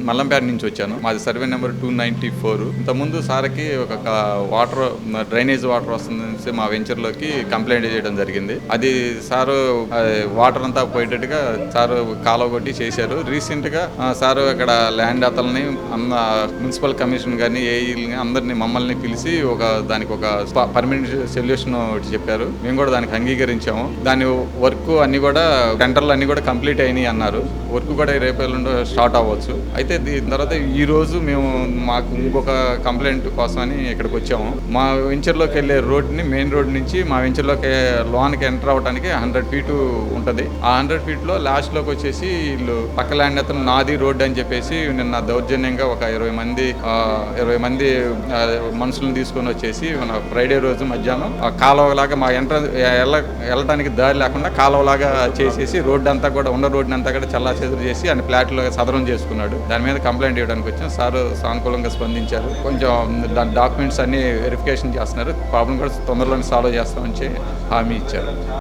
మల్లంపేట నుంచి వచ్చాను. మాది సర్వే నెంబర్ 294. ఇంతకుముందు సార్కి ఒక వాటర్ డ్రైనేజ్ వాటర్ వస్తుందని మా వెంచర్లోకి కంప్లైంట్ చేయడం జరిగింది. అది సారు వాటర్ అంతా పోయేటట్టుగా సారు కాలువ కొట్టి చేశారు. రీసెంట్గా సారు ఇక్కడ ల్యాండ్ అతల్ని మున్సిపల్ కమిషన్ కానీ ఏఈని అందరినీ మమ్మల్ని పిలిచి దానికి ఒక పర్మనెంట్ సొల్యూషన్ చెప్పారు. మేము కూడా దానికి అంగీకరించాము. దాని వర్క్ అన్ని కూడా టెండర్లు అన్ని కూడా కంప్లీట్ అయినాయి అన్నారు. వర్క్ కూడా రేపు స్టార్ట్ అవ్వచ్చు. అయితే దీని తర్వాత ఈ రోజు మేము మాకు ఇంకొక కంప్లైంట్ కోసమని ఇక్కడికి వచ్చాము. మా వెంచర్లోకి వెళ్ళే రోడ్ని మెయిన్ రోడ్ నుంచి మా వెంచర్లోకి లోన్కి ఎంటర్ అవ్వడానికి 100 feet ఉంటుంది. ఆ 100 feetలో లాస్ట్లోకి వచ్చేసి వీళ్ళు పక్క ల్యాండ్ అతను నాది రోడ్ అని చెప్పేసి నిన్న దౌర్జన్యంగా ఒక 20 మంది మనుషులను తీసుకొని వచ్చేసి మన ఫ్రైడే రోజు మధ్యాహ్నం కాలువలాగా మా వెళ్ళడానికి దారి లేకుండా కాలువలాగా చేసేసి రోడ్డు అంతా కూడా ఉన్న రోడ్ని అంతా కూడా చల్లా చెదురు చేసి ఆయన ఫ్లాట్లో సదరం చేసుకున్నాడు. దాని మీద కంప్లైంట్ ఇవ్వడానికి వచ్చాం. సార్ సానుకూలంగా స్పందించారు. కొంచెం డాక్యుమెంట్స్ అన్ని వెరిఫికేషన్ చేస్తున్నారు. ప్రాబ్లం కూడా తొందరలోనే సాల్వ్ చేస్తామని హామీ ఇచ్చారు.